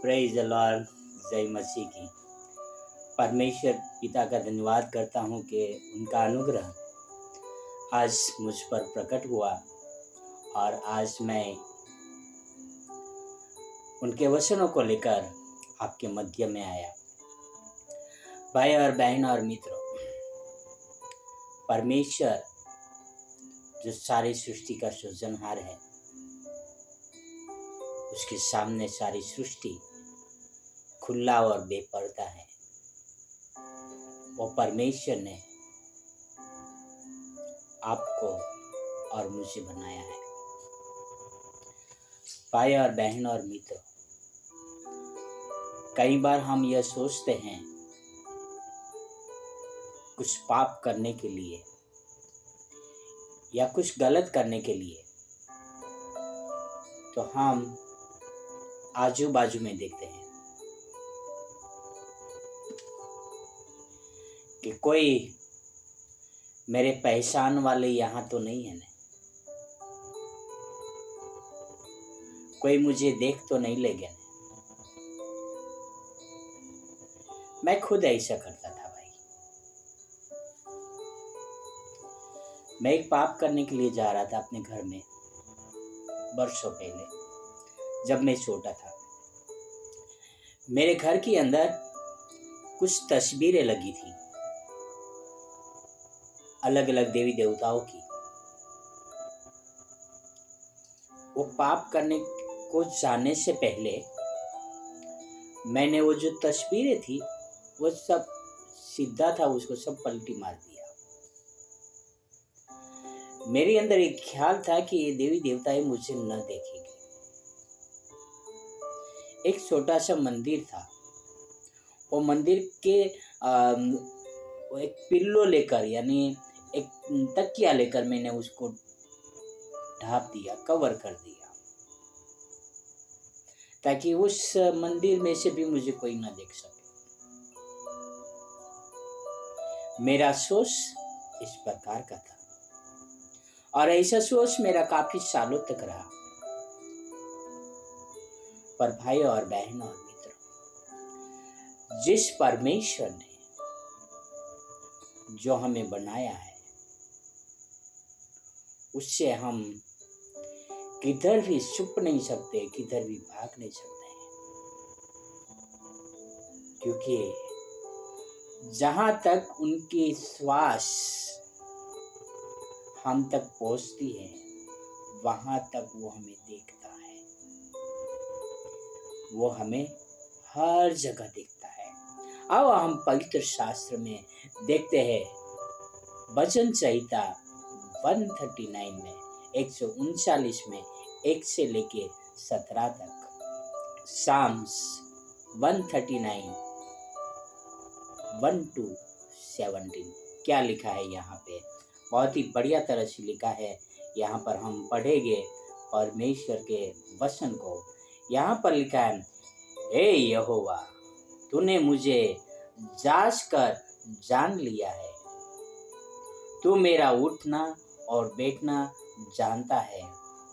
Praise the Lord. जय मसीह की। परमेश्वर पिता का धन्यवाद करता हूँ कि उनका अनुग्रह आज मुझ पर प्रकट हुआ और आज मैं उनके वचनों को लेकर आपके मध्य में आया। भाई और बहन और मित्रों, परमेश्वर जो सारी सृष्टि का सृजनहार है, उसके सामने सारी सृष्टि खुला और बेपर्दा है। वो परमेश्वर ने आपको और मुझे बनाया है। भाई और बहन और मित्रों, कई बार हम यह सोचते हैं कुछ पाप करने के लिए या कुछ गलत करने के लिए, तो हम आजू बाजू में देखते हैं कि कोई मेरे पहचान वाले यहाँ तो नहीं है ना, कोई मुझे देख तो नहीं ले गया ना। मैं खुद ऐसा करता था भाई। मैं एक पाप करने के लिए जा रहा था अपने घर में वर्षों पहले, जब मैं छोटा था। मेरे घर के अंदर कुछ तस्वीरें लगी थी अलग अलग देवी देवताओं की। वो पाप करने को जाने से पहले मैंने वो जो तस्वीरें थी वो सब सीधा था, उसको सब पलटी मार दिया। मेरे अंदर एक ख्याल था कि ये देवी देवताएं मुझे न देखेंगे। एक छोटा सा मंदिर था। वो मंदिर के वो एक पिल्लो लेकर, यानी एक तकिया लेकर मैंने उसको ढाप दिया, कवर कर दिया, ताकि उस मंदिर में से भी मुझे कोई ना देख सके। मेरा सोच इस प्रकार का था और ऐसा सोच मेरा काफी सालों तक रहा। पर भाई और बहन और मित्रों, जिस परमेश्वर ने जो हमें बनाया है, उससे हम किधर भी छुप नहीं सकते, किधर भी भाग नहीं सकते हैं। क्योंकि जहां तक उनकी श्वास हम तक पहुंचती है, वहां तक वो हमें देखता है। वो हमें हर जगह देखता है। अब हम पवित्र शास्त्र में देखते हैं, वचन संहिता 139 में 139 में 1 से लेके 17 तक, साम्स 139 1 to 17 क्या लिखा है यहाँ पे? बहुत ही बढ़िया तरह से लिखा है। यहाँ पर हम पढ़ेंगे परमेश्वर के वचन को। यहाँ पर लिखा है, हे यहोवा, तूने मुझे जांच कर जान लिया है। तू मेरा उठना और बैठना जानता है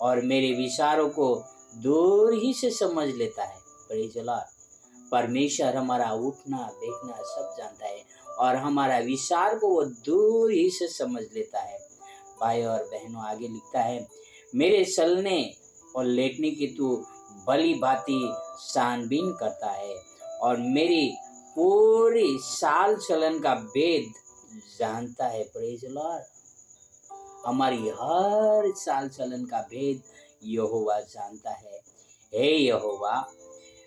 और मेरे विचारों को दूर ही से समझ लेता है। Praise the Lord. परमेश्वर हमारा उठना बैठना सब जानता है और हमारा विचार को वो दूर ही से समझ लेता है। भाई और बहनों, आगे लिखता है, मेरे चलने और लेटने की तू भली भांति छानबीन करता है और मेरी पूरी चाल चलन का भेद जानता है। Praise the Lord. हमारी हर चाल चलन का भेद यहोवा जानता है। हे यहोवा,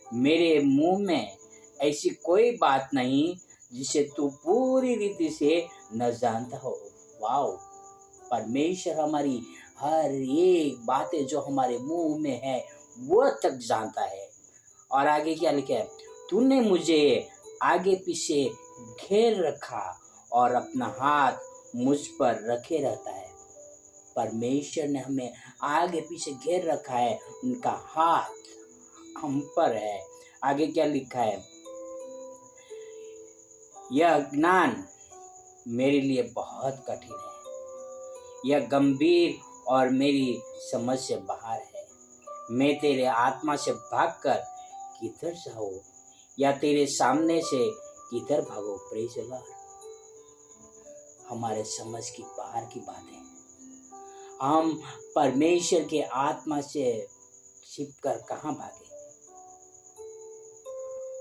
मेरे मुंह में ऐसी कोई बात नहीं जिसे तू पूरी रीति से न जानता हो। वाओ! परमेश्वर हमारी हर एक बातें जो हमारे मुंह में है वो तक जानता है। और आगे क्या लिखा है? तूने मुझे आगे पीछे घेर रखा और अपना हाथ मुझ पर रखे रहता है। परमेश्वर ने हमें आगे पीछे घेर रखा है, उनका हाथ हम पर है। आगे क्या लिखा है? यह ज्ञान मेरे लिए बहुत कठिन है, यह गंभीर और मेरी समझ से बाहर है। मैं तेरे आत्मा से भागकर किधर जाओ या तेरे सामने से किधर भागो। Praise the Lord. हमारे समझ की बाहर की बात है। हम परमेश्वर के आत्मा से छिपकर कहाँ भागे।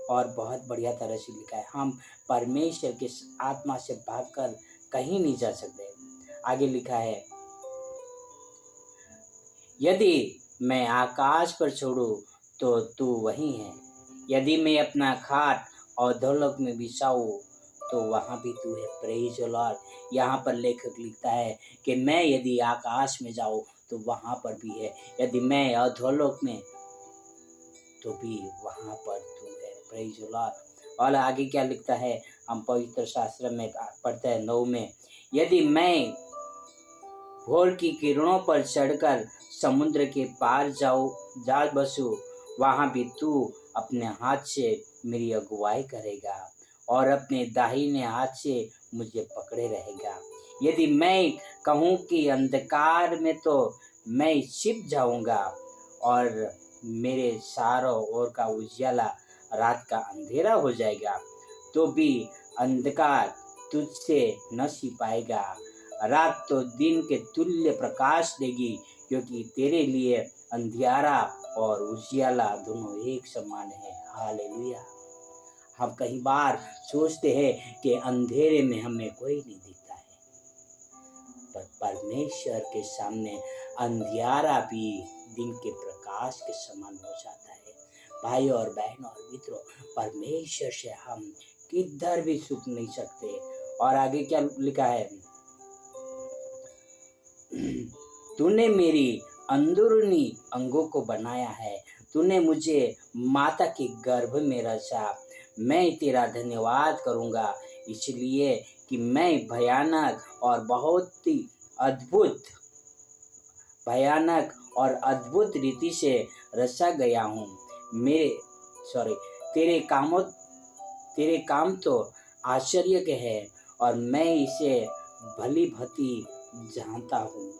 और बहुत बढ़िया तरह से लिखा है, हम परमेश्वर के आत्मा से भागकर कहीं नहीं जा सकते। आगे लिखा है, यदि मैं आकाश पर छोड़ूं तो तू वहीं है, यदि मैं अपना खाट और अधोलोक में बिछाऊं तो वहाँ भी तू है। Praise the Lord. यहाँ पर लेखक लिखता है कि मैं यदि आकाश में जाऊं तो वहाँ पर भी है, यदि मैं अधोलोक में तो भी वहाँ पर तू है। Praise the Lord. और आगे क्या लिखता है, हम पवित्र शास्त्र में पढ़ते हैं 9 में, यदि मैं भोर की किरणों पर चढ़कर समुद्र के पार जा बसूं, वहाँ भी तू अपने हाथ से मेरी अगुवाई करेगा और अपने दाहिने हाथ से मुझे पकड़े रहेगा। यदि मैं कहूँ कि अंधकार में, तो मैं छिप जाऊंगा और मेरे चारों ओर का उजियाला रात का अंधेरा हो जाएगा, तो भी अंधकार तुझसे न छिप पाएगा। रात तो दिन के तुल्य प्रकाश देगी, क्योंकि तेरे लिए अंधियारा और उजियाला दोनों एक समान है। हालेलुया। हम कई बार सोचते हैं कि अंधेरे में हमें कोई नहीं दिखता है, पर परमेश्वर के सामने अंधियारा भी दिन के प्रकाश के समान हो जाता है। भाई और बहनों और मित्रों, परमेश्वर से हम किधर भी छुप नहीं सकते। और आगे क्या लिखा है, तूने मेरी अंदरूनी अंगों को बनाया है, तूने मुझे माता के गर्भ में रचा। मैं तेरा धन्यवाद करूंगा, इसलिए कि मैं भयानक और अद्भुत रीति से रचा गया हूँ। तेरे काम तो आश्चर्य के हैं और मैं इसे भली भांति जानता हूँ।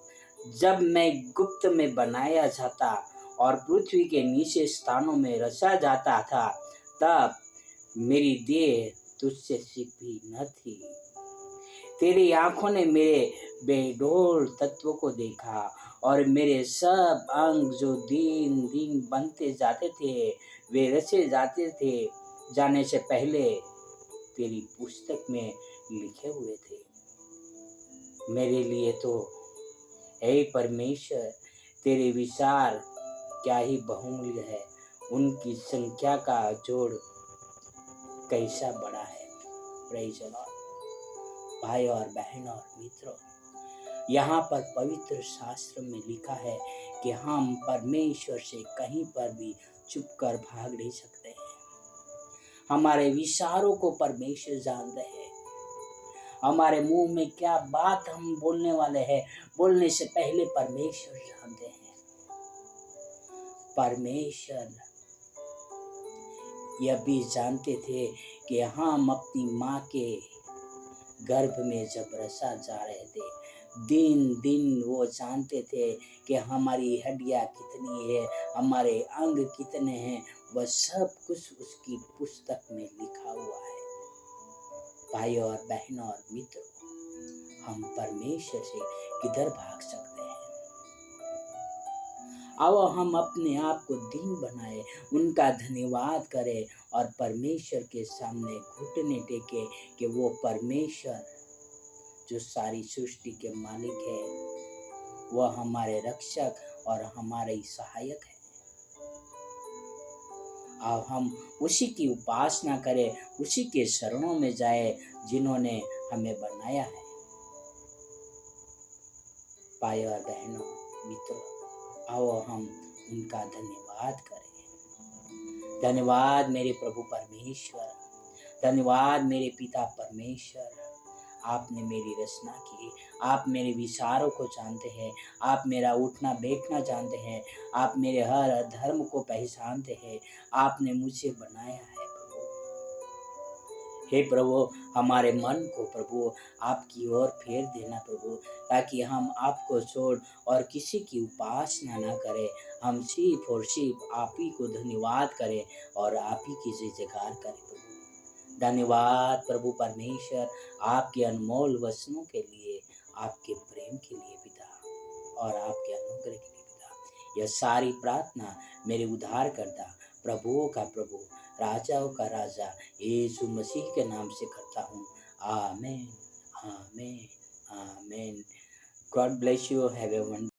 जब मैं गुप्त में बनाया जाता और पृथ्वी के नीचे स्थानों में रचा जाता था, तब मेरी देह तुझसे छिपी न थी। तेरी आंखों ने मेरे बेडौल तत्व को देखा और मेरे सब अंग जो दिन दिन बनते जाते थे, वे रचे जाने से पहले तेरी पुस्तक में लिखे हुए थे। मेरे लिए तो हे परमेश्वर, तेरे विचार क्या ही बहुमूल्य है, उनकी संख्या का जोड़ कैसा बड़ा है। Praise the Lord. भाई और बहन और मित्रों, यहाँ पर पवित्र शास्त्र में लिखा है कि हम परमेश्वर से कहीं पर भी छुपकर भाग नहीं सकते हैं। हमारे विचारों को परमेश्वर जानते हैं। हमारे मुंह में क्या बात हम बोलने वाले हैं, बोलने से पहले परमेश्वर जानते हैं। परमेश्वर यह भी जानते थे कि हम अपनी माँ के गर्भ में जब रचा जा रहे थे, दिन दिन वो जानते थे कि हमारी हड्डियाँ कितनी है, हमारे अंग कितने हैं, वह सब कुछ उसकी पुस्तक में लिखा हुआ है। भाई और बहनों और मित्रों, हम परमेश्वर से किधर भाग सकते हैं। आओ हम अपने आप को दीन बनाए, उनका धन्यवाद करें और परमेश्वर के सामने घुटने टेके कि वो परमेश्वर जो सारी सृष्टि के मालिक है, वह हमारे रक्षक और हमारे सहायक है। आओ हम उसी की उपासना करें, उसी के शरणों में जाए जिन्होंने हमें बनाया है। भाई और बहनों मित्रों, आओ हम उनका धन्यवाद करें। धन्यवाद मेरे प्रभु परमेश्वर, धन्यवाद मेरे पिता परमेश्वर, आपने मेरी रचना की, आप मेरे विचारों को जानते हैं, आप मेरा उठना बैठना जानते हैं, आप मेरे हर धर्म को पहचानते हैं, आपने मुझे बनाया है प्रभु। हे प्रभु, हमारे मन को प्रभु आपकी ओर फेर देना प्रभु, ताकि हम आपको छोड़ और किसी की उपासना ना करें। हम सिर्फ और सिर्फ आप ही को धन्यवाद करें और आप ही की जय जयकार करें प्रभु। धन्यवाद प्रभु परमेश्वर, आपके अनमोल वचनों के लिए, आपके प्रेम के लिए पिता, और आपके अनुग्रह के लिए पिता। यह सारी प्रार्थना मेरे उद्धारकर्ता, प्रभुओं का प्रभु, राजाओं का राजा यीशु मसीह के नाम से करता हूँ। आमीन, आमीन, आमीन। God bless you. Have a wonderful